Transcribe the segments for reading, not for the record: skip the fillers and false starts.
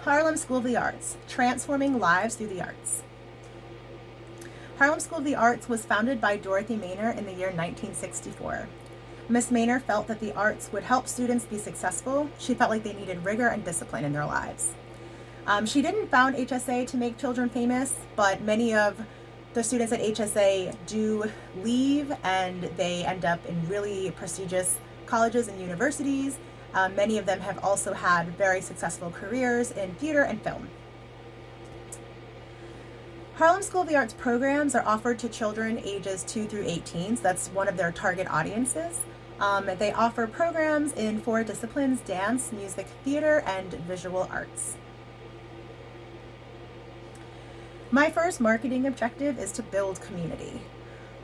Harlem School of the Arts, transforming lives through the arts. Harlem School of the Arts was founded by Dorothy Maynor in the year 1964. Miss Maynor felt that the arts would help students be successful. She felt like they needed rigor and discipline in their lives. She didn't found HSA to make children famous, but many of the students at HSA do leave and they end up in really prestigious colleges and universities. Many of them have also had very successful careers in theater and film. Harlem School of the Arts programs are offered to children ages 2 through 18, so that's one of their target audiences. They offer programs in 4 disciplines: dance, music, theater, and visual arts. My first marketing objective is to build community.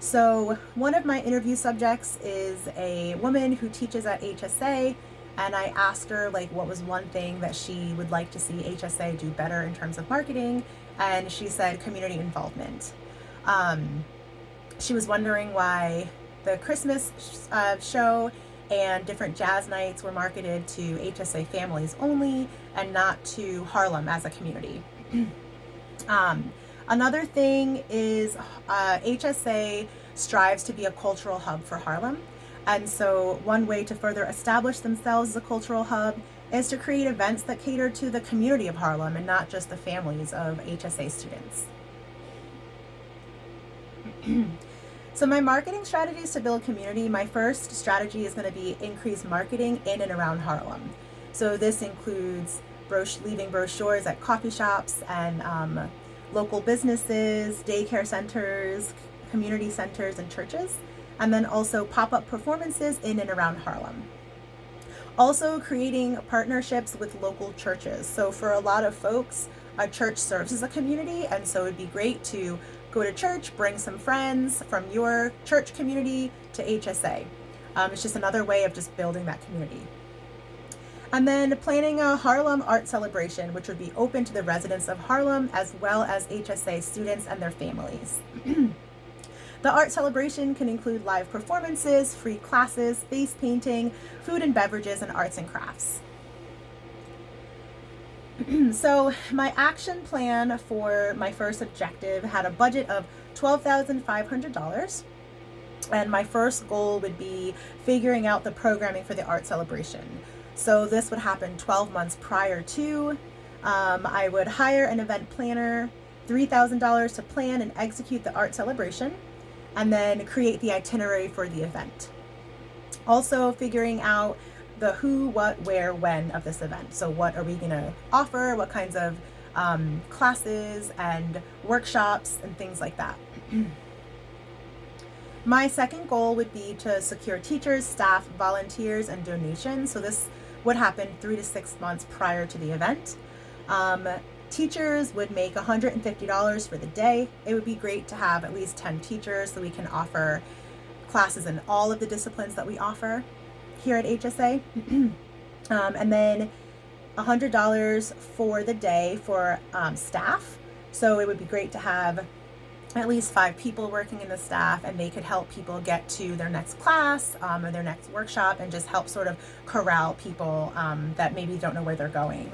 So one of my interview subjects is a woman who teaches at HSA, and I asked her what was one thing that she would like to see HSA do better in terms of marketing, and she said community involvement. She was wondering why the Christmas show and different jazz nights were marketed to HSA families only and not to Harlem as a community. Another thing is HSA strives to be a cultural hub for Harlem. And so one way to further establish themselves as a cultural hub is to create events that cater to the community of Harlem and not just the families of HSA students. So my marketing strategies to build community, my first strategy is going to be increased marketing in and around Harlem. So this includes leaving brochures at coffee shops and local businesses, daycare centers, community centers, and churches, and then also pop-up performances in and around Harlem. Also creating partnerships with local churches. So for a lot of folks, a church serves as a community, and so it'd be great to go to church, bring some friends from your church community to HSA. It's just another way of just building that community. And then planning a Harlem art celebration, which would be open to the residents of Harlem as well as HSA students and their families. The art celebration can include live performances, free classes, face painting, food and beverages, and arts and crafts. So my action plan for my first objective had a budget of $12,500. And my first goal would be figuring out the programming for the art celebration. So this would happen 12 months prior to. I would hire an event planner, $3,000 to plan and execute the art celebration, and then create the itinerary for the event. Also figuring out the who, what, where, when of this event. So what are we going to offer? What kinds of classes and workshops and things like that. My second goal would be to secure teachers, staff, volunteers, and donations. So this would happen 3 to 6 months prior to the event. Teachers would make $150 for the day. It would be great to have at least 10 teachers so we can offer classes in all of the disciplines that we offer here at HSA. And then $100 for the day for staff. So it would be great to have at least 5 people working in the staff, and they could help people get to their next class or their next workshop and just help sort of corral people that maybe don't know where they're going.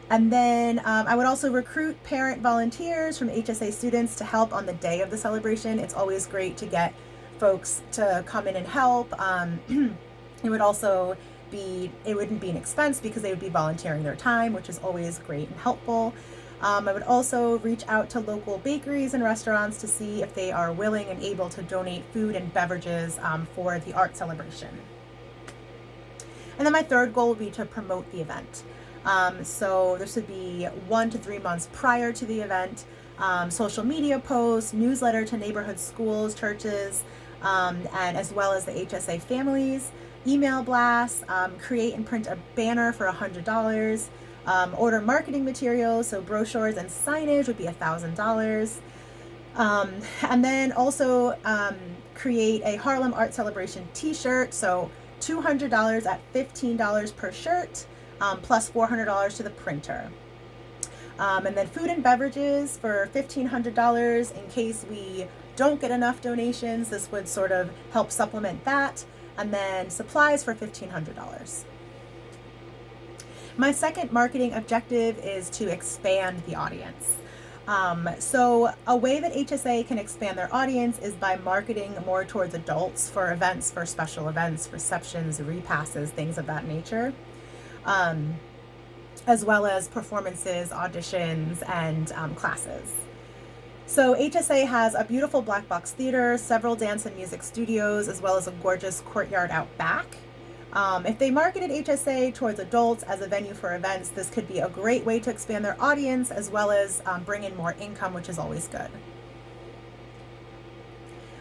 And then I would also recruit parent volunteers from HSA students to help on the day of the celebration. It's always great to get folks to come in and help. It would also it wouldn't be an expense because they would be volunteering their time, which is always great and helpful. I would also reach out to local bakeries and restaurants to see if they are willing and able to donate food and beverages for the art celebration. And then my third goal would be to promote the event. So this would be 1 to 3 months prior to the event, social media posts, newsletter to neighborhood schools, churches, and as well as the HSA families, email blasts, create and print a banner for $100, order marketing materials, so brochures and signage would be $1,000. And then also create a Harlem Art Celebration t-shirt, so $200 at $15 per shirt, plus $400 to the printer. And then food and beverages for $1,500 in case we don't get enough donations. This would sort of help supplement that. And then supplies for $1,500. My second marketing objective is to expand the audience. So a way that HSA can expand their audience is by marketing more towards adults for events, for special events, receptions, repasses, things of that nature, as well as performances, auditions, and classes. So HSA has a beautiful black box theater, several dance and music studios, as well as a gorgeous courtyard out back. If they marketed HSA towards adults as a venue for events, this could be a great way to expand their audience as well as bring in more income, which is always good.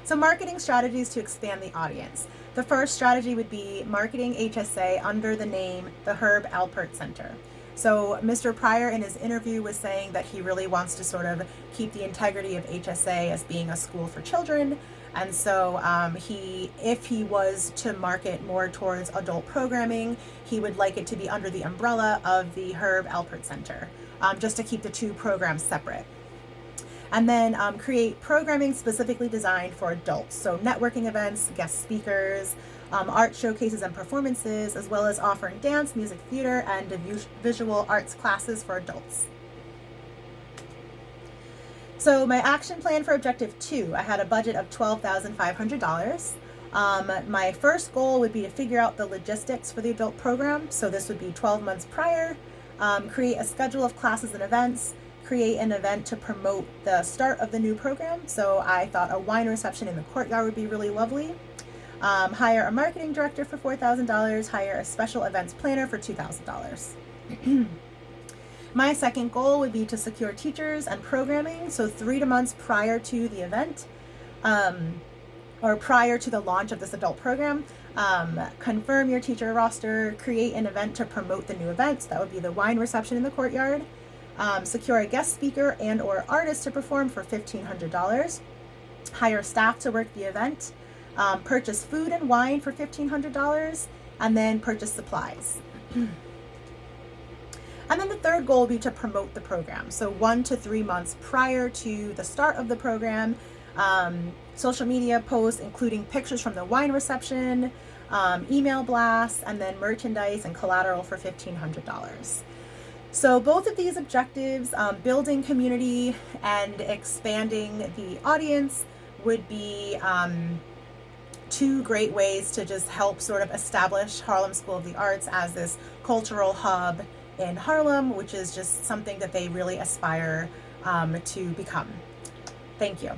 So marketing strategies to expand the audience. The first strategy would be marketing HSA under the name the Herb Alpert Center. So Mr. Pryor in his interview was saying that he really wants to sort of keep the integrity of HSA as being a school for children. And so if he was to market more towards adult programming, he would like it to be under the umbrella of the Herb Alpert Center, just to keep the two programs separate. And then create programming specifically designed for adults. So networking events, guest speakers, art showcases and performances, as well as offering dance, music, theater, and visual arts classes for adults. So my action plan for objective 2, I had a budget of $12,500. My first goal would be to figure out the logistics for the adult program. So this would be 12 months prior, create a schedule of classes and events, create an event to promote the start of the new program. So I thought a wine reception in the courtyard would be really lovely. Hire a marketing director for $4,000, hire a special events planner for $2,000. My second goal would be to secure teachers and programming, so 3 months prior to the event, or prior to the launch of this adult program. Confirm your teacher roster, create an event to promote the new event, so that would be the wine reception in the courtyard. Secure a guest speaker and or artist to perform for $1,500. Hire staff to work the event. Purchase food and wine for $1,500, and then purchase supplies. And then the third goal would be to promote the program. So 1 to 3 months prior to the start of the program, social media posts including pictures from the wine reception, email blasts, and then merchandise and collateral for $1,500. So both of these objectives, building community and expanding the audience, would be 2 great ways to just help sort of establish Harlem School of the Arts as this cultural hub in Harlem, which is just something that they really aspire to become. Thank you.